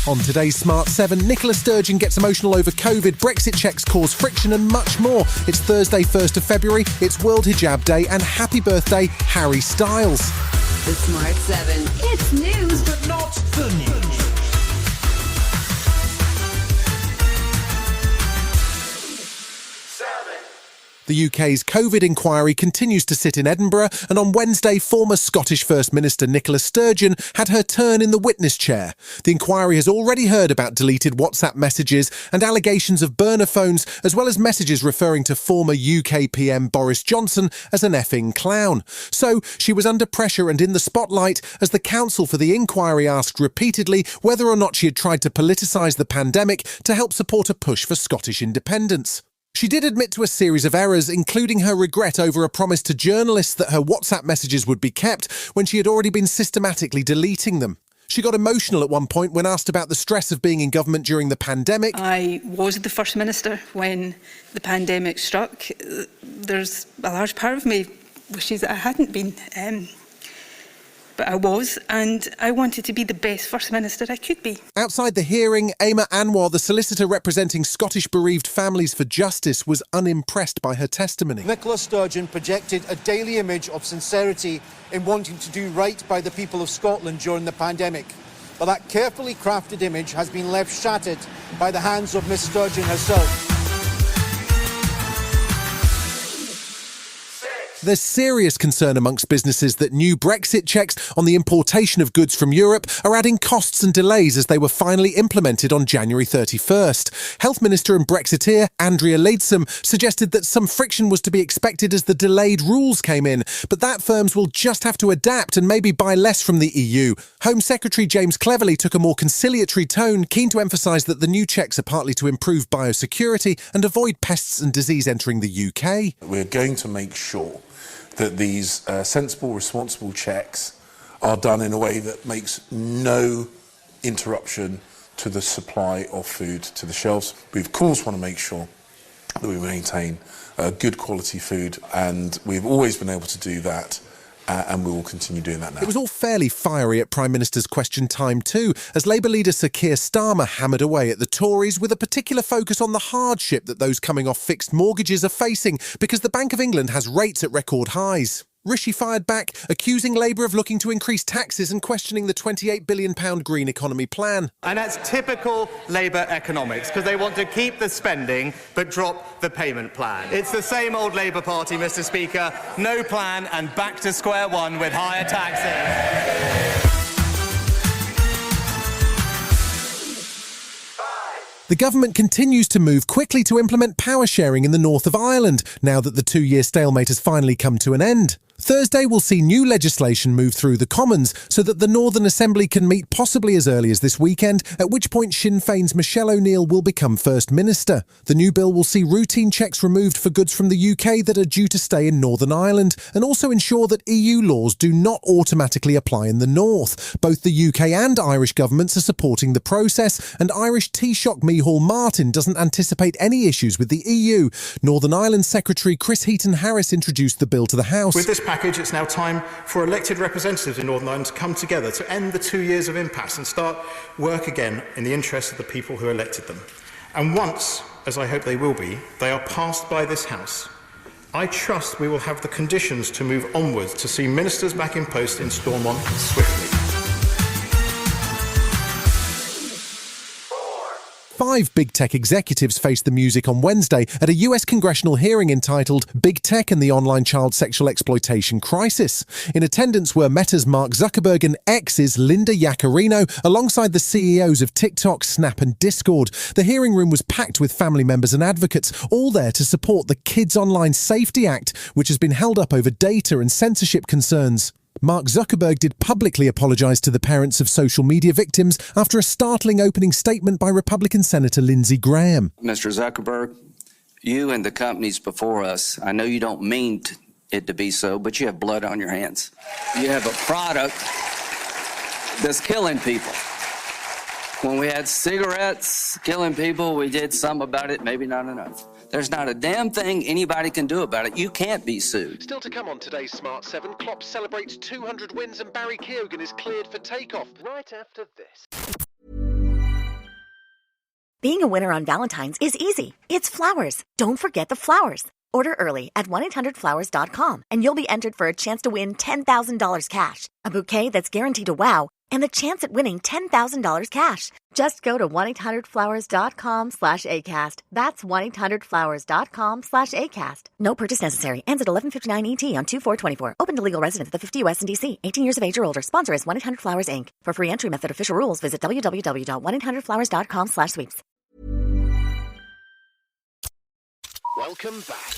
On today's Smart 7, Nicola Sturgeon gets emotional over COVID, Brexit checks cause friction and much more. It's Thursday, 1st of February, it's World Hijab Day and happy birthday, Harry Styles. The Smart 7. It's news, but not the news. The UK's COVID inquiry continues to sit in Edinburgh, and on Wednesday, former Scottish First Minister Nicola Sturgeon had her turn in the witness chair. The inquiry has already heard about deleted WhatsApp messages and allegations of burner phones, as well as messages referring to former UK PM Boris Johnson as an effing clown. So she was under pressure and in the spotlight as the counsel for the inquiry asked repeatedly whether or not she had tried to politicise the pandemic to help support a push for Scottish independence. She did admit to a series of errors, including her regret over a promise to journalists that her WhatsApp messages would be kept when she had already been systematically deleting them. She got emotional at one point when asked about the stress of being in government during the pandemic. I was the First Minister when the pandemic struck. There's a large part of me wishes that I hadn't been, but I was, and I wanted to be the best First Minister I could be. Outside the hearing, Aima Anwar, the solicitor representing Scottish bereaved families for justice, was unimpressed by her testimony. Nicola Sturgeon projected a daily image of sincerity in wanting to do right by the people of Scotland during the pandemic. But that carefully crafted image has been left shattered by the hands of Miss Sturgeon herself. There's serious concern amongst businesses that new Brexit checks on the importation of goods from Europe are adding costs and delays as they were finally implemented on January 31st. Health Minister and Brexiteer Andrea Leadsom suggested that some friction was to be expected as the delayed rules came in, but that firms will just have to adapt and maybe buy less from the EU. Home Secretary James Cleverly took a more conciliatory tone, keen to emphasise that the new checks are partly to improve biosecurity and avoid pests and disease entering the UK. We're going to make sure that these sensible, responsible checks are done in a way that makes no interruption to the supply of food to the shelves. We of course want to make sure that we maintain good quality food, and we've always been able to do that. And we will continue doing that now. It was all fairly fiery at Prime Minister's Question Time too, as Labour leader Sir Keir Starmer hammered away at the Tories with a particular focus on the hardship that those coming off fixed mortgages are facing because the Bank of England has rates at record highs. Rishi fired back, accusing Labour of looking to increase taxes and questioning the £28 billion green economy plan. And that's typical Labour economics, because they want to keep the spending but drop the payment plan. It's the same old Labour Party, Mr. Speaker. No plan and back to square one with higher taxes. The government continues to move quickly to implement power sharing in the north of Ireland, now that the 2-year stalemate has finally come to an end. Thursday will see new legislation move through the Commons so that the Northern Assembly can meet possibly as early as this weekend, at which point Sinn Féin's Michelle O'Neill will become First Minister. The new bill will see routine checks removed for goods from the UK that are due to stay in Northern Ireland, and also ensure that EU laws do not automatically apply in the north. Both the UK and Irish governments are supporting the process, and Irish Taoiseach Micheál Martin doesn't anticipate any issues with the EU. Northern Ireland Secretary Chris Heaton-Harris introduced the bill to the House. With this package, it's now time for elected representatives in Northern Ireland to come together to end the 2 years of impasse and start work again in the interest of the people who elected them. And once, as I hope they will be, they are passed by this House, I trust we will have the conditions to move onwards to see ministers back in post in Stormont swiftly. 5 big tech executives faced the music on Wednesday at a US congressional hearing entitled Big Tech and the Online Child Sexual Exploitation Crisis. In attendance were Meta's Mark Zuckerberg and X's Linda Yaccarino, alongside the CEOs of TikTok, Snap and Discord. The hearing room was packed with family members and advocates, all there to support the Kids Online Safety Act, which has been held up over data and censorship concerns. Mark Zuckerberg did publicly apologise to the parents of social media victims after a startling opening statement by Republican Senator Lindsey Graham. Mr. Zuckerberg, you and the companies before us, I know you don't mean it to be so, but you have blood on your hands. You have a product that's killing people. When we had cigarettes killing people, we did some about it, maybe not enough. There's not a damn thing anybody can do about it. You can't be sued. Still to come on today's Smart 7, Klopp celebrates 200 wins and Barry Keoghan is cleared for takeoff. Right after this. Being a winner on Valentine's is easy. It's flowers. Don't forget the flowers. Order early at 1-800-Flowers.com and you'll be entered for a chance to win $10,000 cash, a bouquet that's guaranteed to wow, and the chance at winning $10,000 cash. Just go to 1-800-Flowers.com/ACAST. That's 1-800-Flowers.com/ACAST. No purchase necessary. Ends at 11:59 ET on 2/4/24. Open to legal residents of the 50 U.S. and D.C. 18 years of age or older. Sponsor is 1-800-Flowers, Inc. For free entry method official rules, visit www.1800flowers.com/sweeps. Welcome back.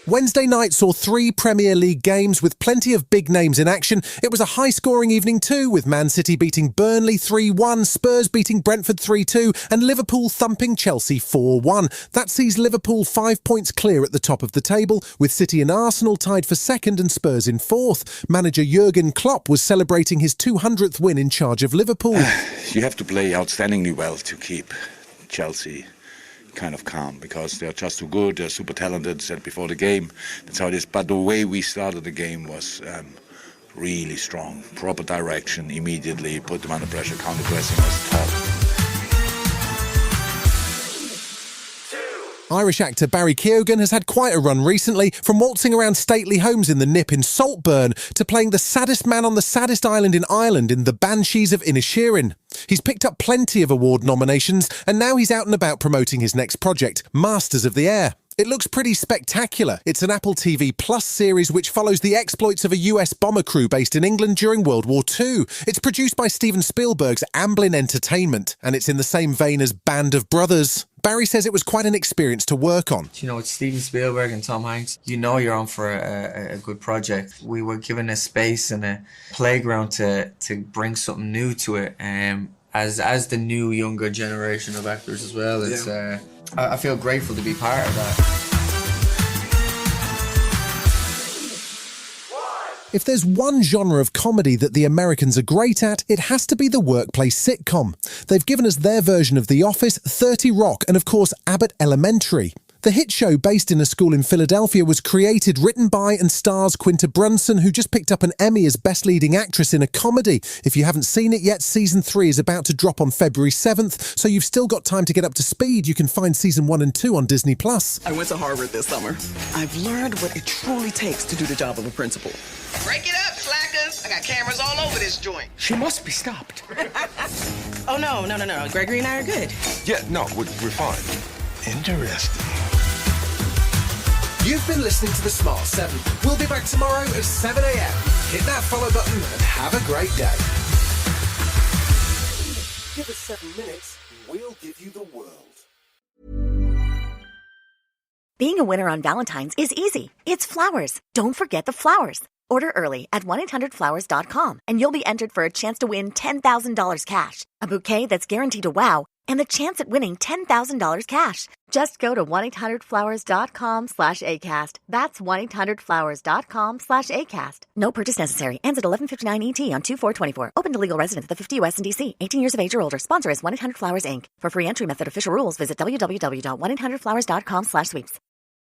Wednesday night saw 3 Premier League games with plenty of big names in action. It was a high-scoring evening too, with Man City beating Burnley 3-1, Spurs beating Brentford 3-2 and Liverpool thumping Chelsea 4-1. That sees Liverpool 5 points clear at the top of the table, with City and Arsenal tied for second and Spurs in fourth. Manager Jurgen Klopp was celebrating his 200th win in charge of Liverpool. You have to play outstandingly well to keep Chelsea kind of calm, because they're just too good, they're super talented, said before the game, that's how it is. But the way we started the game was really strong, proper direction immediately, put them under pressure, counter-pressing was top. Irish actor Barry Keoghan has had quite a run recently, from waltzing around stately homes in the Nip in Saltburn to playing the saddest man on the saddest island in Ireland in The Banshees of Inisherin. He's picked up plenty of award nominations and now he's out and about promoting his next project, Masters of the Air. It looks pretty spectacular. It's an Apple TV Plus series which follows the exploits of a US bomber crew based in England during World War II. It's produced by Steven Spielberg's Amblin Entertainment, and it's in the same vein as Band of Brothers. Barry says it was quite an experience to work on. You know, it's Steven Spielberg and Tom Hanks. You know you're on for a good project. We were given a space and a playground to bring something new to it. As the new younger generation of actors as well, it's I feel grateful to be part of that. If there's one genre of comedy that the Americans are great at, it has to be the workplace sitcom. They've given us their version of The Office, 30 Rock, and of course Abbott Elementary. The hit show, based in a school in Philadelphia, was created, written by and stars Quinta Brunson, who just picked up an Emmy as Best Leading Actress in a Comedy. If you haven't seen it yet, Season 3 is about to drop on February 7th, so you've still got time to get up to speed. You can find Season 1 and 2 on Disney+. I went to Harvard this summer. I've learned what it truly takes to do the job of a principal. Break it up, slackers. I got cameras all over this joint. She must be stopped. Oh, no. Gregory and I are good. Yeah, no, we're fine. Interesting. You've been listening to The Smart 7. We'll be back tomorrow at 7 a.m. Hit that follow button and have a great day. Give us 7 minutes, we'll give you the world. Being a winner on Valentine's is easy. It's flowers. Don't forget the flowers. Order early at 1-800-Flowers.com and you'll be entered for a chance to win $10,000 cash, a bouquet that's guaranteed to wow, and the chance at winning $10,000 cash. Just go to 1-800-Flowers.com/ACAST. That's 1-800-Flowers.com/ACAST. No purchase necessary. Ends at 11:59 ET on 2/4/24. Open to legal residents of the 50 U.S. and D.C. 18 years of age or older. Sponsor is 1-800-Flowers, Inc. For free entry method official rules, visit www.1800flowers.com/sweeps.